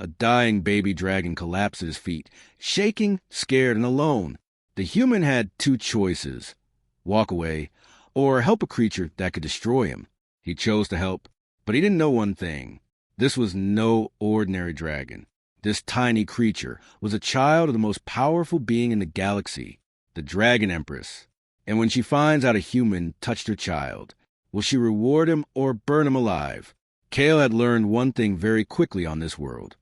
a dying baby dragon collapsed at his feet, shaking, scared, and alone. The human had two choices: walk away, or help a creature that could destroy him. He chose to help, but he didn't know one thing. This was no ordinary dragon. This tiny creature was a child of the most powerful being in the galaxy, the Dragon Empress. And when she finds out a human touched her child, will she reward him or burn him alive? Kale had learned one thing very quickly on this world.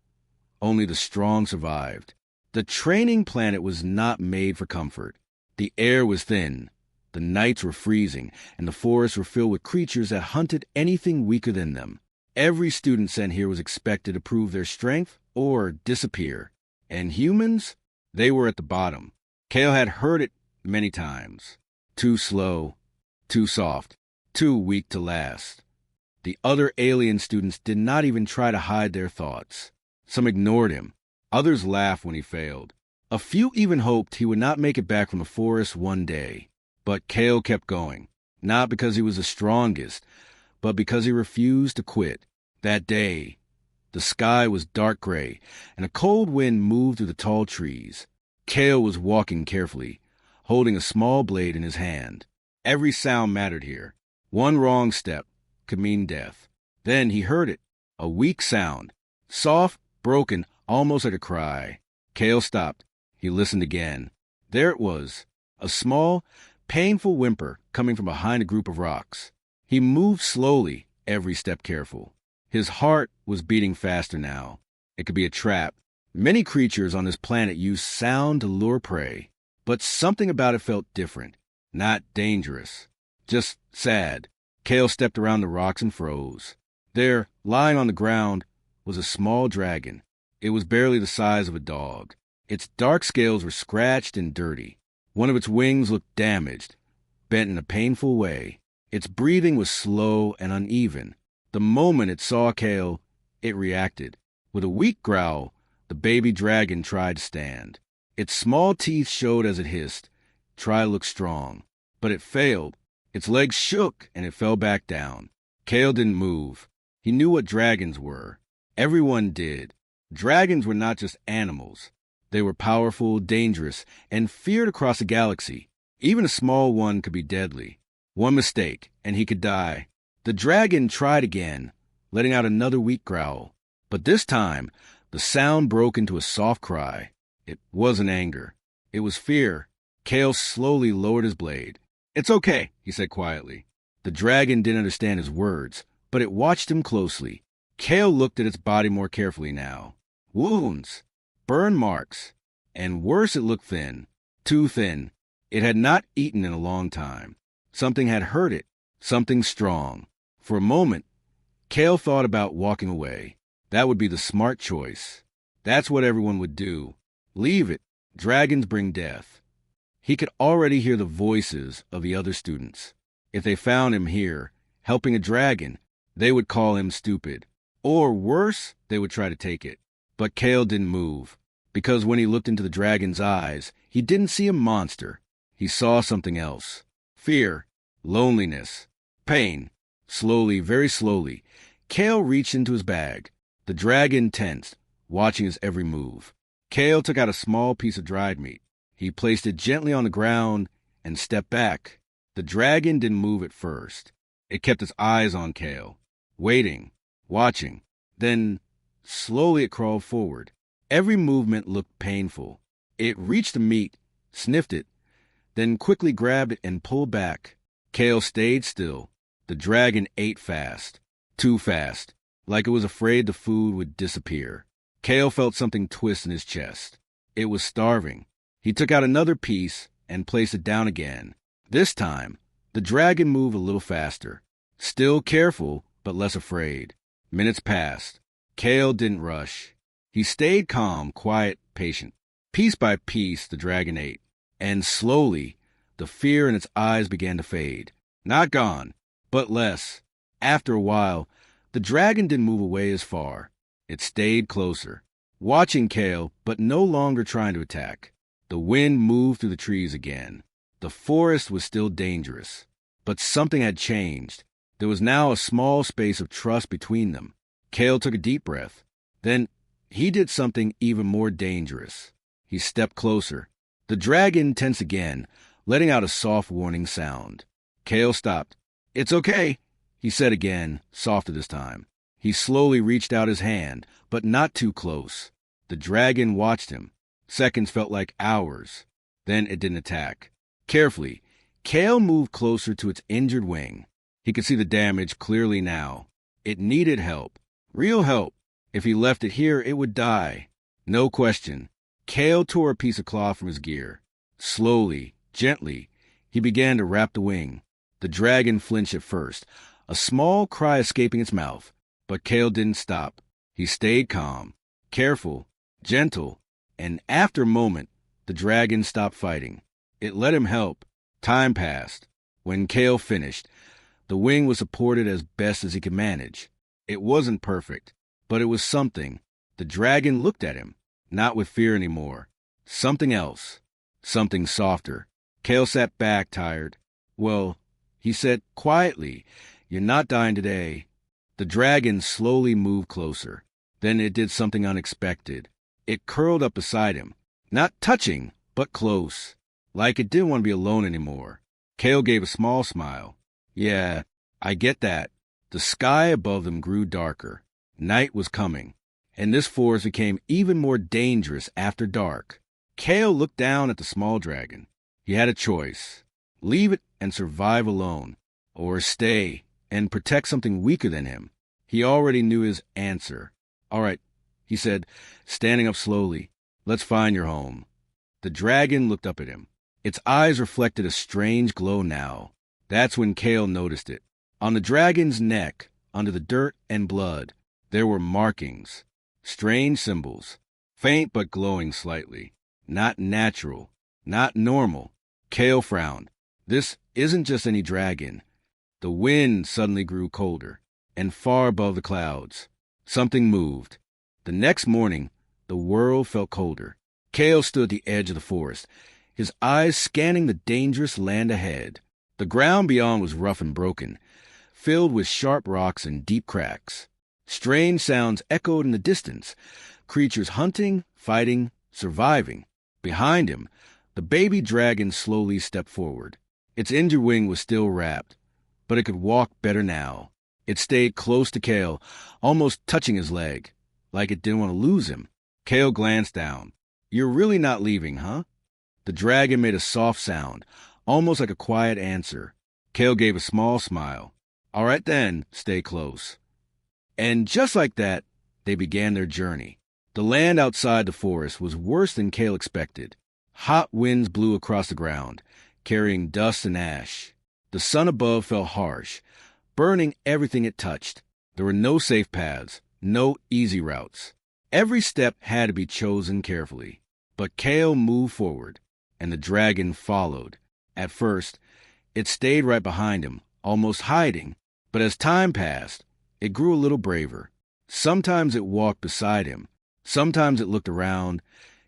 Only the strong survived. The training planet was not made for comfort. The air was thin, the nights were freezing, and the forests were filled with creatures that hunted anything weaker than them. Every student sent here was expected to prove their strength or disappear. And humans? They were at the bottom. Kale had heard it many times. Too slow, too soft, too weak to last. The other alien students did not even try to hide their thoughts. Some ignored him. Others laughed when he failed. A few even hoped he would not make it back from the forest one day. But Kale kept going, not because he was the strongest, but because he refused to quit. That day, the sky was dark gray, and a cold wind moved through the tall trees. Kale was walking carefully, holding a small blade in his hand. Every sound mattered here. One wrong step could mean death. Then he heard it, a weak sound, soft, broken, almost like a cry. Kale stopped. He listened again. There it was, a small, painful whimper coming from behind a group of rocks. He moved slowly, every step careful. His heart was beating faster now. It could be a trap. Many creatures on this planet use sound to lure prey, but something about it felt different. Not dangerous, just sad. Kale stepped around the rocks and froze. There, lying on the ground, was a small dragon. It was barely the size of a dog. Its dark scales were scratched and dirty. One of its wings looked damaged, bent in a painful way. Its breathing was slow and uneven. The moment it saw Kale, it reacted. With a weak growl, the baby dragon tried to stand. Its small teeth showed as it hissed. Try to look strong. But it failed. Its legs shook and it fell back down. Kale didn't move. He knew what dragons were. Everyone did. Dragons were not just animals. They were powerful, dangerous, and feared across the galaxy. Even a small one could be deadly. One mistake, and he could die. The dragon tried again, letting out another weak growl. But this time, the sound broke into a soft cry. It wasn't anger. It was fear. Kale slowly lowered his blade. "It's okay," he said quietly. The dragon didn't understand his words, but it watched him closely. Kale looked at its body more carefully now. Wounds, burn marks, and worse, it looked thin. Too thin. It had not eaten in a long time. Something had hurt it, something strong. For a moment, Kale thought about walking away. That would be the smart choice. That's what everyone would do. Leave it. Dragons bring death. He could already hear the voices of the other students. If they found him here, helping a dragon, they would call him stupid. Or worse, they would try to take it. But Kale didn't move, because when he looked into the dragon's eyes, he didn't see a monster. He saw something else. Fear, loneliness, pain. Slowly, very slowly, Kale reached into his bag. The dragon tensed, watching his every move. Kale took out a small piece of dried meat. He placed it gently on the ground and stepped back. The dragon didn't move at first. It kept its eyes on Kale, waiting, watching. Then, slowly it crawled forward. Every movement looked painful. It reached the meat, sniffed it, then quickly grabbed it and pulled back. Kale stayed still. The dragon ate fast. Too fast. Like it was afraid the food would disappear. Kale felt something twist in his chest. It was starving. He took out another piece and placed it down again. This time, the dragon moved a little faster. Still careful, but less afraid. Minutes passed. Kale didn't rush. He stayed calm, quiet, patient. Piece by piece, the dragon ate. And slowly, the fear in its eyes began to fade. Not gone, but less. After a while, the dragon didn't move away as far. It stayed closer, watching Kale, but no longer trying to attack. The wind moved through the trees again. The forest was still dangerous, but something had changed. There was now a small space of trust between them. Kale took a deep breath. Then he did something even more dangerous. He stepped closer. The dragon tensed again, letting out a soft warning sound. Kale stopped. "It's okay," he said again, softer this time. He slowly reached out his hand, but not too close. The dragon watched him. Seconds felt like hours. Then it didn't attack. Carefully, Kale moved closer to its injured wing. He could see the damage clearly now. It needed help. Real help. If he left it here, it would die. No question. Kale tore a piece of cloth from his gear. Slowly, gently, he began to wrap the wing. The dragon flinched at first, a small cry escaping its mouth. But Kale didn't stop. He stayed calm, careful, gentle, and after a moment, the dragon stopped fighting. It let him help. Time passed. When Kale finished, the wing was supported as best as he could manage. It wasn't perfect, but it was something. The dragon looked at him, not with fear anymore. Something else. Something softer. Kale sat back, tired. "Well," he said quietly, "you're not dying today." The dragon slowly moved closer. Then it did something unexpected. It curled up beside him. Not touching, but close. Like it didn't want to be alone anymore. Kale gave a small smile. "Yeah, I get that." The sky above them grew darker. Night was coming, and this forest became even more dangerous after dark. Kale looked down at the small dragon. He had a choice. Leave it and survive alone, or stay and protect something weaker than him. He already knew his answer. "All right," he said, standing up slowly. "Let's find your home." The dragon looked up at him. Its eyes reflected a strange glow now. That's when Kale noticed it. On the dragon's neck, under the dirt and blood, there were markings. Strange symbols. Faint but glowing slightly. Not natural. Not normal. Kale frowned. This isn't just any dragon. The wind suddenly grew colder, and far above the clouds, something moved. The next morning, the world felt colder. Kale stood at the edge of the forest, his eyes scanning the dangerous land ahead. The ground beyond was rough and broken, filled with sharp rocks and deep cracks. Strange sounds echoed in the distance, creatures hunting, fighting, surviving. Behind him, the baby dragon slowly stepped forward. Its injured wing was still wrapped, but it could walk better now. It stayed close to Kale, almost touching his leg, like it didn't want to lose him. Kale glanced down. "You're really not leaving, huh?" The dragon made a soft sound, almost like a quiet answer. Kale gave a small smile. "All right then, stay close." And just like that, they began their journey. The land outside the forest was worse than Kale expected. Hot winds blew across the ground, carrying dust and ash. The sun above felt harsh, burning everything it touched. There were no safe paths, no easy routes. Every step had to be chosen carefully. But Kale moved forward, and the dragon followed. At first, it stayed right behind him, almost hiding. But as time passed, it grew a little braver. Sometimes it walked beside him. Sometimes it looked around,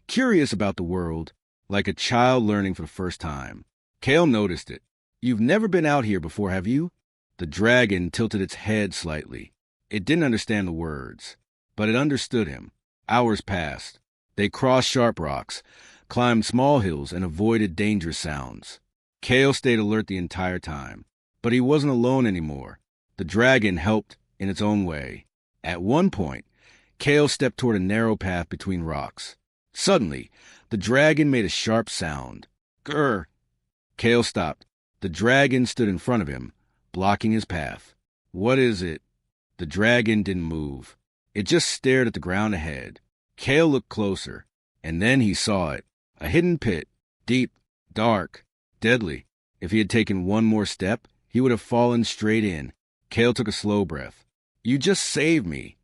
curious about the world, like a child learning for the first time. Kale noticed it. "You've never been out here before, have you?" The dragon tilted its head slightly. It didn't understand the words, but it understood him. Hours passed. They crossed sharp rocks, climbed small hills, and avoided dangerous sounds. Kale stayed alert the entire time, but he wasn't alone anymore. The dragon helped in its own way. At one point, Kale stepped toward a narrow path between rocks. Suddenly, the dragon made a sharp sound. Grr! Kale stopped. The dragon stood in front of him, blocking his path. "What is it?" The dragon didn't move. It just stared at the ground ahead. Kale looked closer, and then he saw it. A hidden pit, deep, dark, deadly. If he had taken one more step, he would have fallen straight in. Kale took a slow breath. "You just saved me."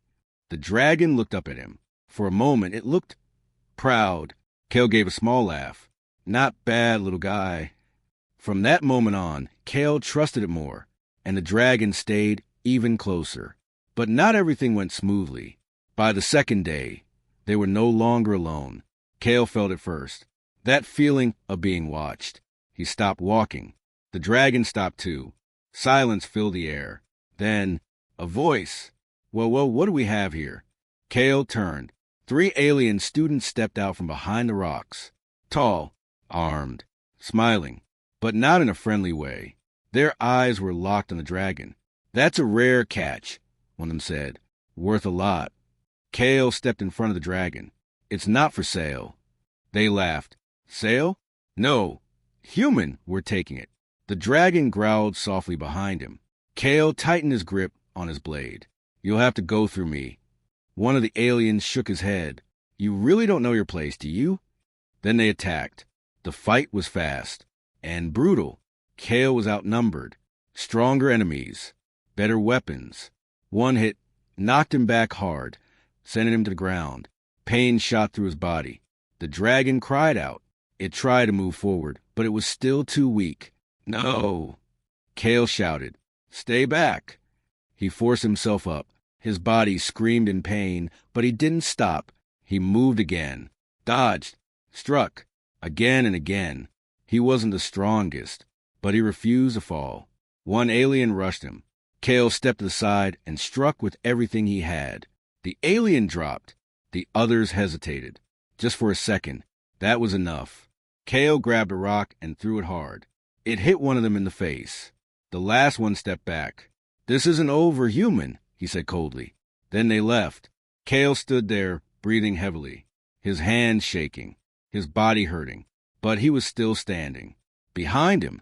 The dragon looked up at him. For a moment, it looked proud. Kale gave a small laugh. "Not bad, little guy." From that moment on, Kale trusted it more, and the dragon stayed even closer. But not everything went smoothly. By the second day, they were no longer alone. Kale felt it first. That feeling of being watched. He stopped walking. The dragon stopped too. Silence filled the air. Then, a voice. Well, what do we have here?" Kale turned. 3 alien students stepped out from behind the rocks. Tall, armed, smiling, but not in a friendly way. Their eyes were locked on the dragon. "That's a rare catch," one of them said. "Worth a lot." Kale stepped in front of the dragon. "It's not for sale." They laughed. "Sale? No. Human, we're taking it." The dragon growled softly behind him. Kale tightened his grip on his blade. "You'll have to go through me." One of the aliens shook his head. "You really don't know your place, do you?" Then they attacked. The fight was fast and brutal. Kale was outnumbered. Stronger enemies. Better weapons. One hit knocked him back hard, sending him to the ground. Pain shot through his body. The dragon cried out. It tried to move forward, but it was still too weak. "No!" Kale shouted. "Stay back!" He forced himself up. His body screamed in pain, but he didn't stop. He moved again. Dodged. Struck. Again and again. He wasn't the strongest, but he refused to fall. One alien rushed him. Kale stepped to the side and struck with everything he had. The alien dropped. The others hesitated. Just for a second. That was enough. Kale grabbed a rock and threw it hard. It hit one of them in the face. The last one stepped back. "This isn't over, human," he said coldly. Then they left. Kale stood there, breathing heavily, his hands shaking, his body hurting, but he was still standing. Behind him,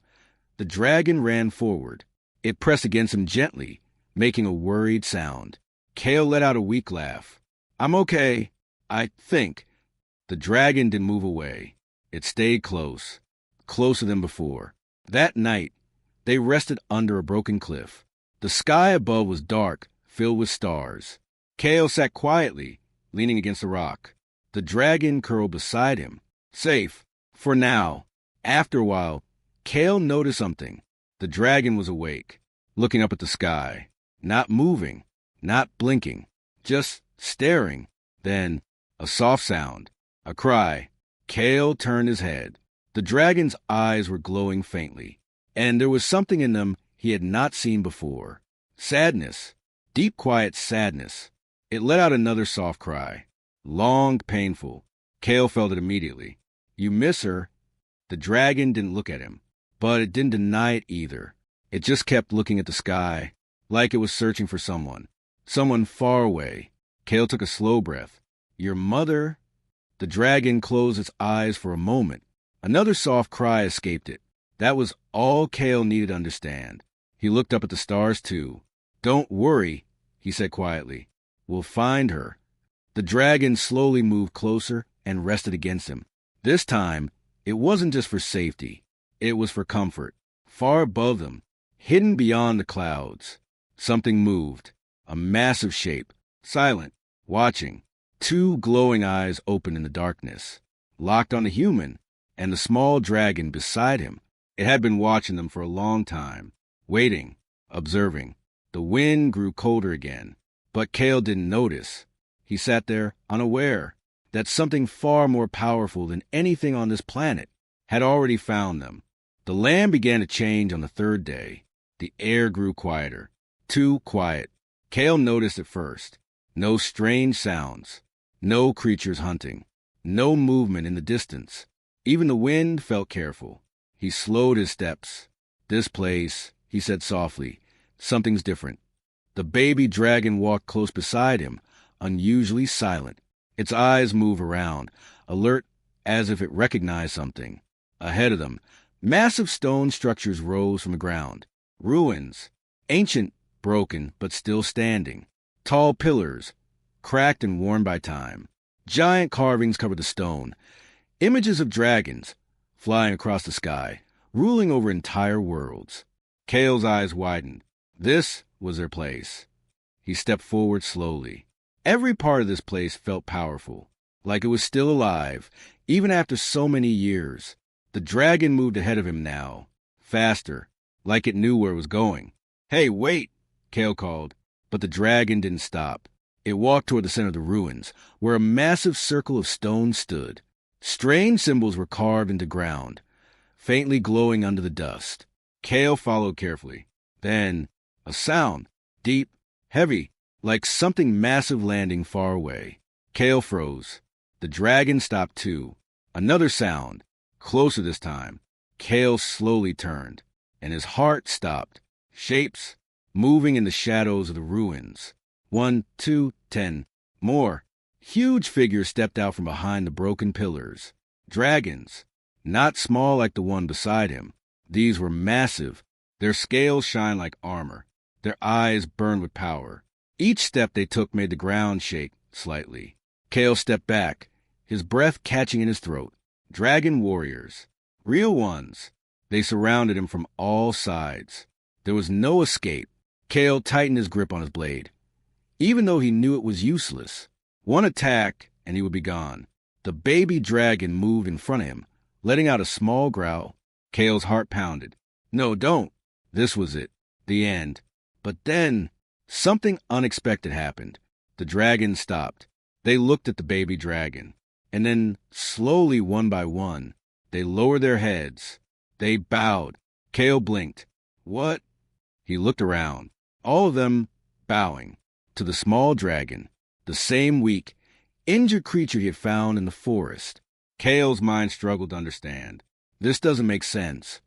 the dragon ran forward. It pressed against him gently, making a worried sound. Kale let out a weak laugh. "I'm okay, I think." The dragon didn't move away. It stayed close, closer than before. That night, they rested under a broken cliff. The sky above was dark, filled with stars. Kale sat quietly, leaning against a rock. The dragon curled beside him. Safe, for now. After a while, Kale noticed something. The dragon was awake, looking up at the sky. Not moving, not blinking, just staring. Then, a soft sound, a cry. Kale turned his head. The dragon's eyes were glowing faintly, and there was something in them he had not seen before. Sadness. Deep, quiet sadness. It let out another soft cry. Long, painful. Kale felt it immediately. "You miss her." The dragon didn't look at him, but it didn't deny it either. It just kept looking at the sky, like it was searching for someone. Someone far away. Kale took a slow breath. "Your mother?" The dragon closed its eyes for a moment. Another soft cry escaped it. That was all Kale needed to understand. He looked up at the stars, too. "Don't worry," he said quietly. "We'll find her." The dragon slowly moved closer and rested against him. This time, it wasn't just for safety. It was for comfort. Far above them, hidden beyond the clouds, something moved. A massive shape, silent, watching. 2 glowing eyes opened in the darkness, locked on the human and the small dragon beside him. It had been watching them for a long time, waiting, observing. The wind grew colder again, but Kale didn't notice. He sat there, unaware that something far more powerful than anything on this planet had already found them. The land began to change on the 3rd day. The air grew quieter, too quiet. Kale noticed it first. No strange sounds, no creatures hunting, no movement in the distance. Even the wind felt careful. He slowed his steps. "This place," he said softly, "something's different." The baby dragon walked close beside him, unusually silent. Its eyes moved around, alert as if it recognized something. Ahead of them, massive stone structures rose from the ground. Ruins, ancient, broken, but still standing. Tall pillars, cracked and worn by time. Giant carvings covered the stone. Images of dragons, flying across the sky, ruling over entire worlds. Kale's eyes widened. This was their place. He stepped forward slowly. Every part of this place felt powerful, like it was still alive, even after so many years. The dragon moved ahead of him now, faster, like it knew where it was going. "Hey, wait!" Kale called, but the dragon didn't stop. It walked toward the center of the ruins, where a massive circle of stone stood. Strange symbols were carved into ground, faintly glowing under the dust. Kale followed carefully. Then, a sound, deep, heavy, like something massive landing far away. Kale froze. The dragon stopped too. Another sound. Closer this time. Kale slowly turned, and his heart stopped. Shapes, moving in the shadows of the ruins. 1, 2, 10. More. Huge figures stepped out from behind the broken pillars. Dragons. Not small like the one beside him. These were massive. Their scales shined like armor. Their eyes burned with power. Each step they took made the ground shake slightly. Kale stepped back, his breath catching in his throat. Dragon warriors. Real ones. They surrounded him from all sides. There was no escape. Kale tightened his grip on his blade, even though he knew it was useless. One attack, and he would be gone. The baby dragon moved in front of him, letting out a small growl. Kale's heart pounded. No, don't. This was it. The end. But then, something unexpected happened. The dragon stopped. They looked at the baby dragon. And then, slowly, one by one, they lowered their heads. They bowed. Kale blinked. What? He looked around. All of them bowing to the small dragon, the same weak, injured creature he had found in the forest. Kale's mind struggled to understand. This doesn't make sense.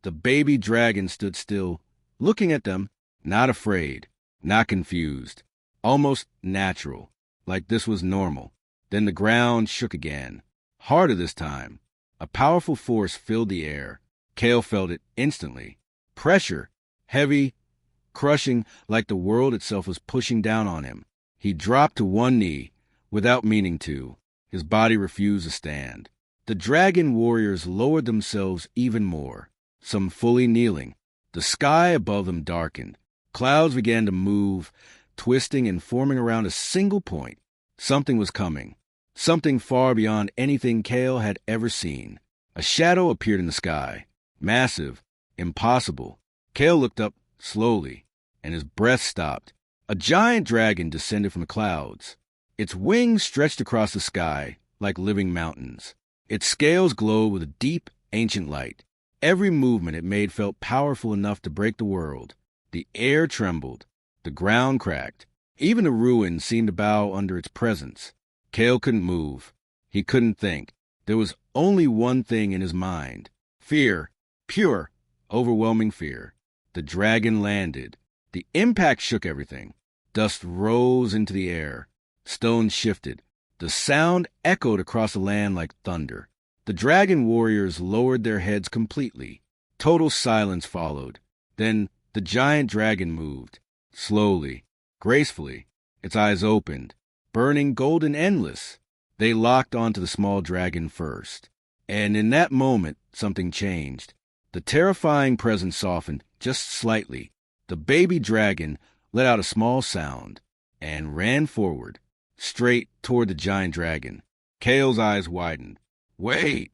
The baby dragon stood still, looking at them, not afraid, not confused, almost natural, like this was normal. Then the ground shook again, harder this time. A powerful force filled the air. Kale felt it instantly. Pressure, heavy, crushing, like the world itself was pushing down on him. He dropped to one knee, without meaning to. His body refused to stand. The dragon warriors lowered themselves even more, some fully kneeling. The sky above them darkened. Clouds began to move, twisting and forming around a single point. Something was coming. Something far beyond anything Kale had ever seen. A shadow appeared in the sky. Massive. Impossible. Kale looked up slowly, and his breath stopped. A giant dragon descended from the clouds. Its wings stretched across the sky like living mountains. Its scales glowed with a deep, ancient light. Every movement it made felt powerful enough to break the world. The air trembled. The ground cracked. Even the ruins seemed to bow under its presence. Kale couldn't move. He couldn't think. There was only one thing in his mind. Fear. Pure, overwhelming fear. The dragon landed. The impact shook everything. Dust rose into the air. Stones shifted. The sound echoed across the land like thunder. The dragon warriors lowered their heads completely. Total silence followed. Then the giant dragon moved. Slowly, gracefully. Its eyes opened, burning golden endless. They locked onto the small dragon first. And in that moment, something changed. The terrifying presence softened just slightly. The baby dragon let out a small sound and ran forward, straight toward the giant dragon. Kale's eyes widened. Wait!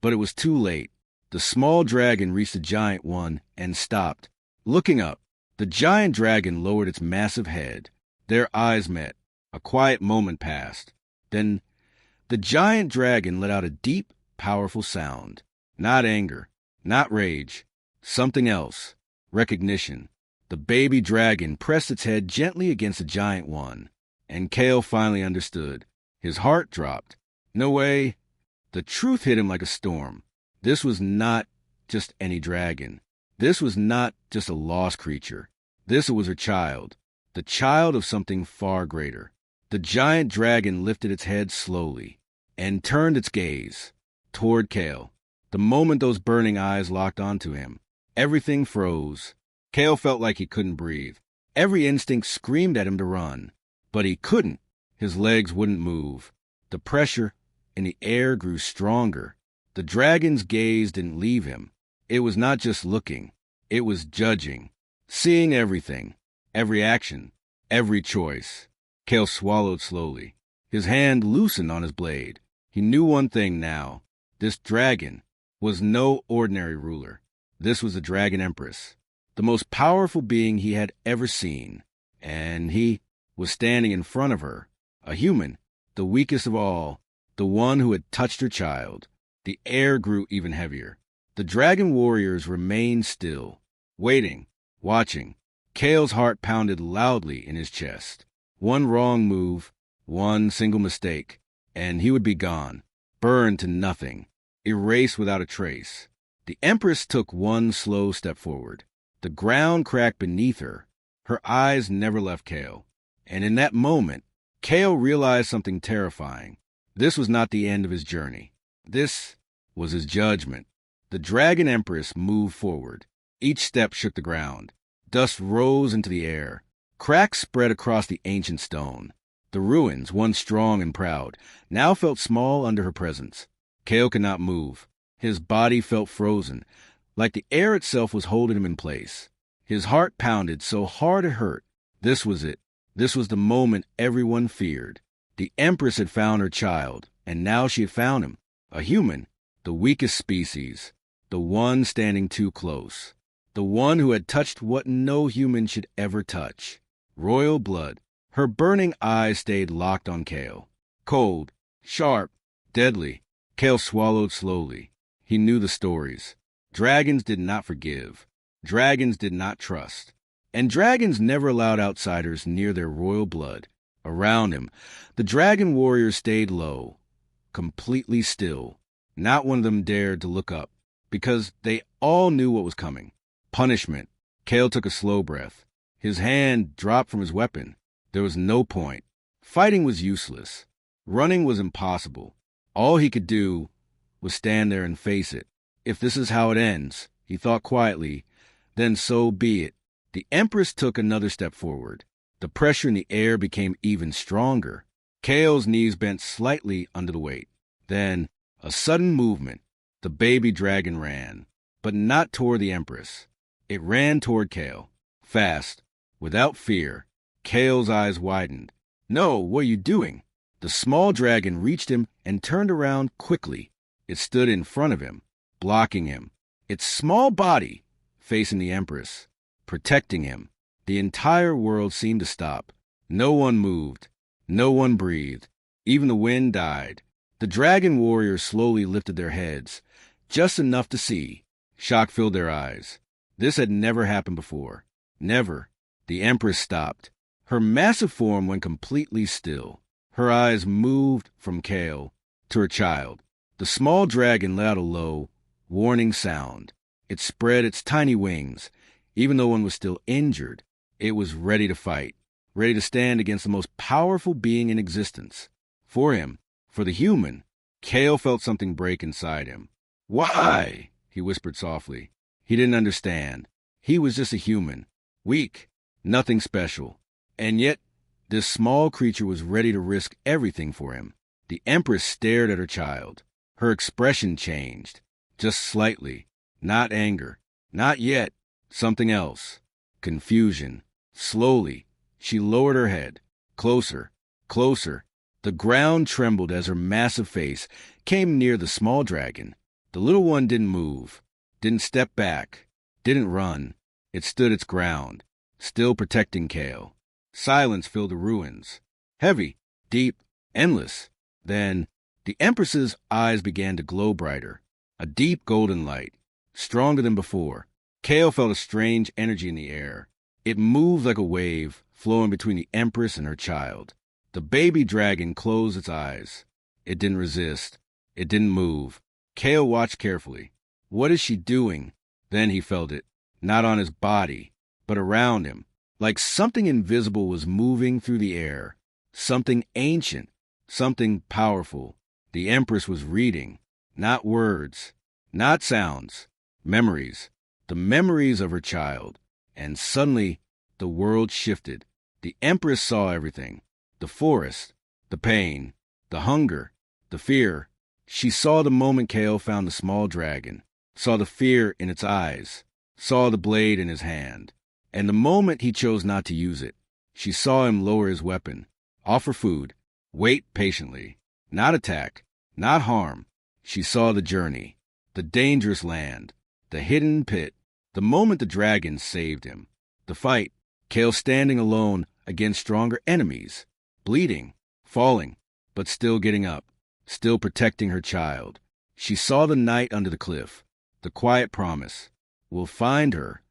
But it was too late. The small dragon reached the giant one and stopped. Looking up, the giant dragon lowered its massive head. Their eyes met. A quiet moment passed. Then the giant dragon let out a deep, powerful sound. Not anger, not rage. Something else. Recognition. The baby dragon pressed its head gently against the giant one. And Kale finally understood. His heart dropped. No way. The truth hit him like a storm. This was not just any dragon. This was not just a lost creature. This was her child. The child of something far greater. The giant dragon lifted its head slowly and turned its gaze toward Kale. The moment those burning eyes locked onto him, everything froze. Kale felt like he couldn't breathe. Every instinct screamed at him to run, but he couldn't. His legs wouldn't move. The pressure in the air grew stronger. The dragon's gaze didn't leave him. It was not just looking. It was judging, seeing everything, every action, every choice. Kale swallowed slowly. His hand loosened on his blade. He knew one thing now. This dragon was no ordinary ruler. This was the Dragon Empress, the most powerful being he had ever seen. And he was standing in front of her, a human, the weakest of all, the one who had touched her child. The air grew even heavier. The dragon warriors remained still, waiting, watching. Kale's heart pounded loudly in his chest. One wrong move, One single mistake, and he would be gone, burned to nothing, erased without a trace. The Empress took one slow step forward. The ground cracked beneath her. Her eyes never left Kale. And in that moment, Kale realized something terrifying. This was not the end of his journey. This was his judgment. The Dragon Empress moved forward. Each step shook the ground. Dust rose into the air. Cracks spread across the ancient stone. The ruins, once strong and proud, now felt small under her presence. Kale could not move. His body felt frozen, like the air itself was holding him in place. His heart pounded so hard it hurt. This was it. This was the moment everyone feared. The Empress had found her child, and now she had found him. A human, the weakest species, the one standing too close, the one who had touched what no human should ever touch. Royal blood. Her burning eyes stayed locked on Kale. Cold, sharp, deadly. Kale swallowed slowly. He knew the stories. Dragons did not forgive. Dragons did not trust. And dragons never allowed outsiders near their royal blood. Around him, the dragon warriors stayed low, completely still. Not one of them dared to look up, because they all knew what was coming. Punishment. Kale took a slow breath. His hand dropped from his weapon. There was no point. Fighting was useless. Running was impossible. All he could do was stand there and face it. If this is how it ends, he thought quietly, then so be it. The Empress took another step forward. The pressure in the air became even stronger. Kale's knees bent slightly under the weight. Then, a sudden movement. The baby dragon ran, but not toward the Empress. It ran toward Kale. Fast, without fear. Kale's eyes widened. No, what are you doing? The small dragon reached him and turned around quickly. It stood in front of him, blocking him. Its small body facing the Empress, protecting him. The entire world seemed to stop. No one moved. No one breathed. Even the wind died. The dragon warriors slowly lifted their heads, just enough to see. Shock filled their eyes. This had never happened before. Never. The Empress stopped. Her massive form went completely still. Her eyes moved from Kale to her child. The small dragon let out a low, warning sound. It spread its tiny wings. Even though one was still injured, it was ready to fight, ready to stand against the most powerful being in existence. For him, for the human, Kale felt something break inside him. Why? He whispered softly. He didn't understand. He was just a human, weak, nothing special. And yet, this small creature was ready to risk everything for him. The Empress stared at her child. Her expression changed, just slightly. Not anger. Not yet. Something else. Confusion. Slowly, she lowered her head. Closer. Closer. The ground trembled as her massive face came near the small dragon. The little one didn't move, didn't step back, didn't run. It stood its ground, still protecting Kale. Silence filled the ruins. Heavy, deep, endless. Then, the Empress's eyes began to glow brighter. A deep golden light, stronger than before. Kale felt a strange energy in the air. It moved like a wave, flowing between the Empress and her child. The baby dragon closed its eyes. It didn't resist. It didn't move. Kale watched carefully. What is she doing? Then he felt it, not on his body, but around him. Like something invisible was moving through the air. Something ancient, something powerful. The Empress was reading. Not words, not sounds, memories. The memories of her child. And suddenly, the world shifted. The Empress saw everything. The forest, the pain, the hunger, the fear. She saw the moment Kale found the small dragon, saw the fear in its eyes, saw the blade in his hand. And the moment he chose not to use it, she saw him lower his weapon, offer food, wait patiently, not attack, not harm. She saw the journey, the dangerous land, the hidden pit, the moment the dragon saved him. The fight, Kale standing alone against stronger enemies, bleeding, falling, but still getting up, still protecting her child. She saw the night under the cliff, the quiet promise. We'll find her.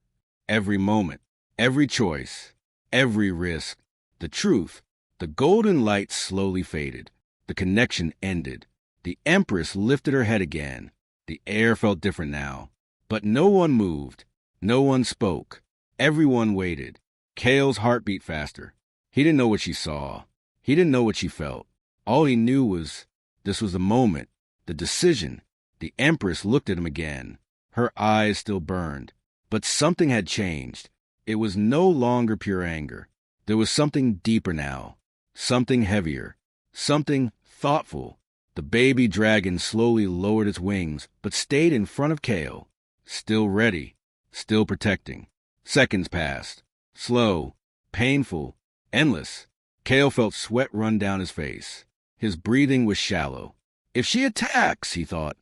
Every moment, every choice, every risk. The truth, The golden light slowly faded. The connection ended. The Empress lifted her head again. The air felt different now. But no one moved. No one spoke. Everyone waited. Kale's heart beat faster. He didn't know what she saw. He didn't know what she felt. All he knew was this was the moment, the decision. The Empress looked at him again. Her eyes still burned. But something had changed. It was no longer pure anger. There was something deeper now. Something heavier. Something thoughtful. The baby dragon slowly lowered its wings, but stayed in front of Kale. Still ready. Still protecting. Seconds passed. Slow. Painful. Endless. Kale felt sweat run down his face. His breathing was shallow. If she attacks, he thought,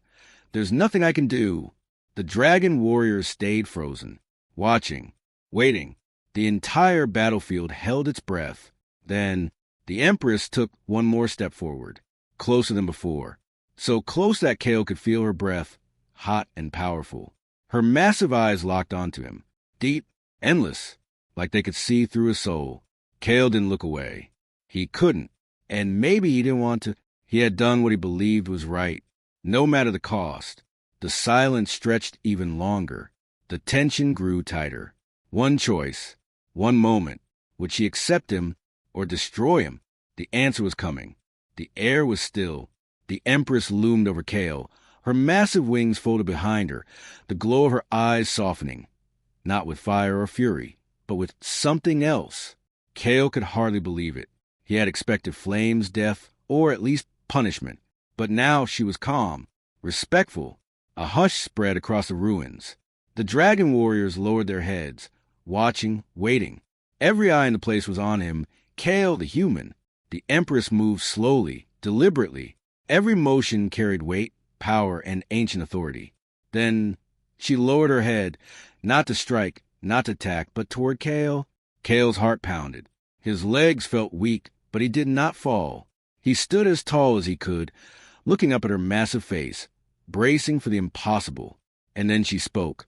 there's nothing I can do. The dragon warriors stayed frozen, watching, waiting. The entire battlefield held its breath. Then the Empress took one more step forward, closer than before, so close that Kale could feel her breath, hot and powerful. Her massive eyes locked onto him, deep, endless, like they could see through his soul. Kale didn't look away. He couldn't, and maybe he didn't want to. He had done what he believed was right, no matter the cost. The silence stretched even longer. The tension grew tighter. One choice, one moment. Would she accept him or destroy him? The answer was coming. The air was still. The Empress loomed over Kale, her massive wings folded behind her, the glow of her eyes softening. Not with fire or fury, but with something else. Kale could hardly believe it. He had expected flames, death, or at least punishment. But now she was calm, respectful. A hush spread across the ruins. The dragon warriors lowered their heads, watching, waiting. Every eye in the place was on him, Kale the human. The Empress moved slowly, deliberately. Every motion carried weight, power, and ancient authority. Then she lowered her head, not to strike, not to attack, but toward Kale. Kale's heart pounded. His legs felt weak, but he did not fall. He stood as tall as he could, looking up at her massive face, bracing for the impossible. And then she spoke,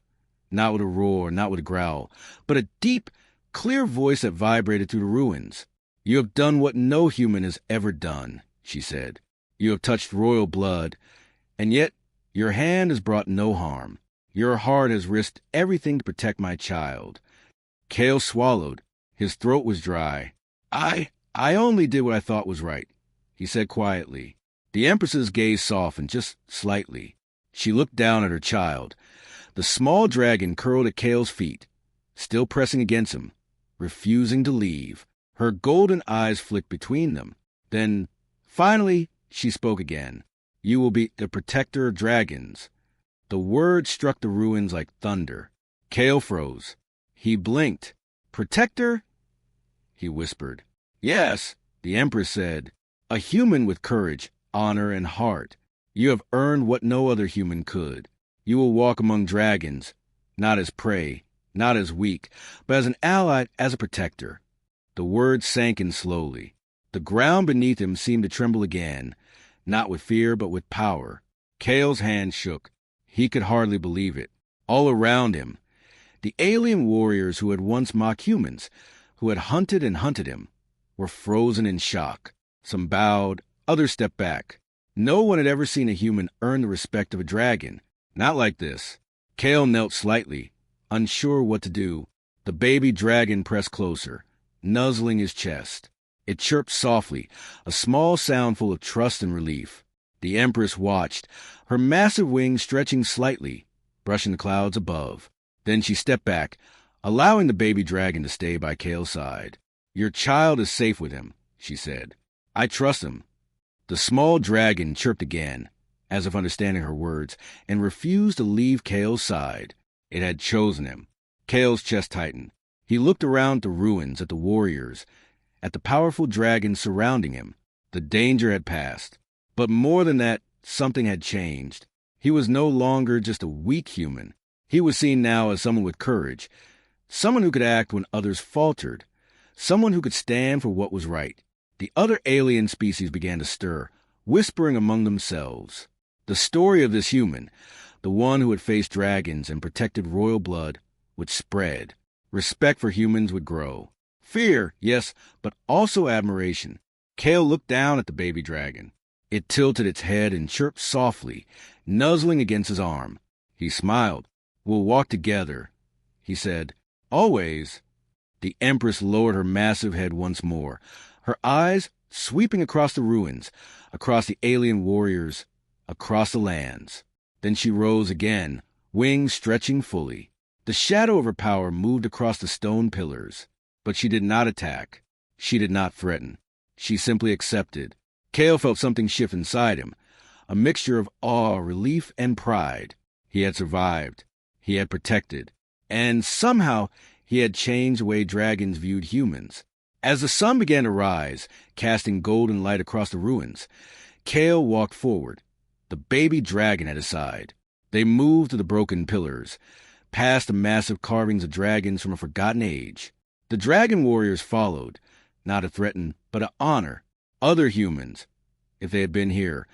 not with a roar, not with a growl, but a deep, clear voice that vibrated through the ruins. "You have done what no human has ever done," she said. "You have touched royal blood, and yet your hand has brought no harm. Your heart has risked everything to protect my child." Kale swallowed. His throat was dry. I only did what I thought was right," he said quietly. The Empress's gaze softened just slightly. She looked down at her child. The small dragon curled at Kale's feet, still pressing against him, refusing to leave. Her golden eyes flicked between them. Then, finally, she spoke again. "You will be the protector of dragons." The word struck the ruins like thunder. Kale froze. He blinked. "Protector?" he whispered. "Yes," the Empress said. "A human with courage, honor, and heart. You have earned what no other human could. You will walk among dragons, not as prey, not as weak, but as an ally, as a protector." The words sank in slowly. The ground beneath him seemed to tremble again, not with fear, but with power. Kale's hand shook. He could hardly believe it. All around him, the alien warriors who had once mocked humans, who had hunted and hunted him, were frozen in shock. Some bowed, others stepped back. No one had ever seen a human earn the respect of a dragon. Not like this. Kale knelt slightly, unsure what to do. The baby dragon pressed closer, nuzzling his chest. It chirped softly, a small sound full of trust and relief. The Empress watched, her massive wings stretching slightly, brushing the clouds above. Then she stepped back, allowing the baby dragon to stay by Kale's side. "Your child is safe with him," she said. "I trust him." The small dragon chirped again, as if understanding her words, and refused to leave Kale's side. It had chosen him. Kale's chest tightened. He looked around the ruins, at the warriors, at the powerful dragons surrounding him. The danger had passed. But more than that, something had changed. He was no longer just a weak human. He was seen now as someone with courage, someone who could act when others faltered, someone who could stand for what was right. The other alien species began to stir, whispering among themselves. The story of this human, the one who had faced dragons and protected royal blood, would spread. Respect for humans would grow. Fear, yes, but also admiration. Kale looked down at the baby dragon. It tilted its head and chirped softly, nuzzling against his arm. He smiled. "We'll walk together," he said. "Always." The Empress lowered her massive head once more, her eyes sweeping across the ruins, across the alien warriors, across the lands. Then she rose again, wings stretching fully. The shadow of her power moved across the stone pillars. But she did not attack. She did not threaten. She simply accepted. Kale felt something shift inside him, a mixture of awe, relief, and pride. He had survived. He had protected. And somehow he had changed the way dragons viewed humans. As the sun began to rise, casting golden light across the ruins, Kale walked forward, the baby dragon at his side. They moved to the broken pillars, past the massive carvings of dragons from a forgotten age. The dragon warriors followed, not to threaten, but to honor. Other humans, if they had been here,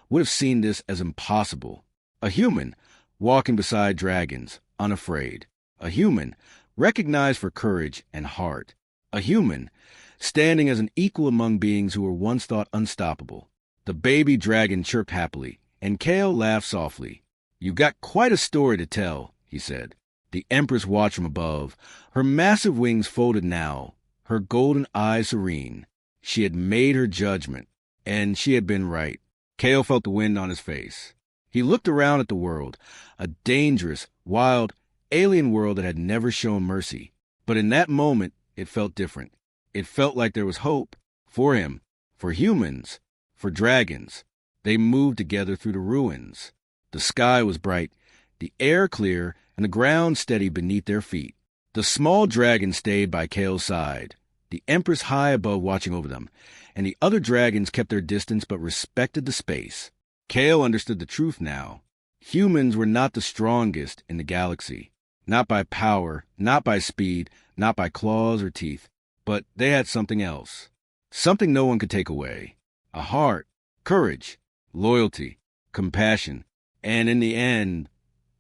would have seen this as impossible. A human walking beside dragons, unafraid. A human recognized for courage and heart. A human standing as an equal among beings who were once thought unstoppable. The baby dragon chirped happily, and Kale laughed softly. "You've got quite a story to tell," he said. The Empress watched from above, her massive wings folded now, her golden eyes serene. She had made her judgment, and she had been right. Kale felt the wind on his face. He looked around at the world, a dangerous, wild, alien world that had never shown mercy. But in that moment, it felt different. It felt like there was hope for him, for humans, for dragons. They moved together through the ruins. The sky was bright, the air clear, and the ground steady beneath their feet. The small dragon stayed by Kale's side, the Empress high above watching over them, and the other dragons kept their distance but respected the space. Kale understood the truth now. Humans were not the strongest in the galaxy. Not by power, not by speed, not by claws or teeth, but they had something else. Something no one could take away. A heart, courage, loyalty, compassion, and in the end,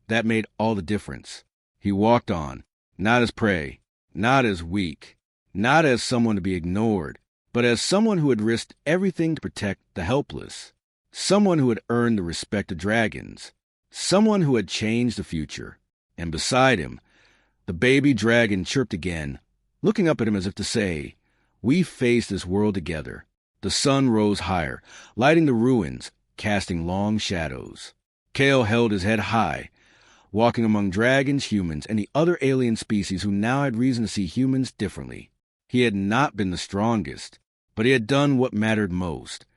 that made all the difference. He walked on, not as prey, not as weak, not as someone to be ignored, but as someone who had risked everything to protect the helpless, someone who had earned the respect of dragons, someone who had changed the future. And beside him, the baby dragon chirped again, looking up at him as if to say, "We face this world together." The sun rose higher, lighting the ruins, casting long shadows. Kale held his head high, walking among dragons, humans, and the other alien species who now had reason to see humans differently. He had not been the strongest, but he had done what mattered most.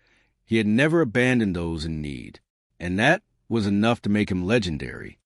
He had never abandoned those in need, and that was enough to make him legendary.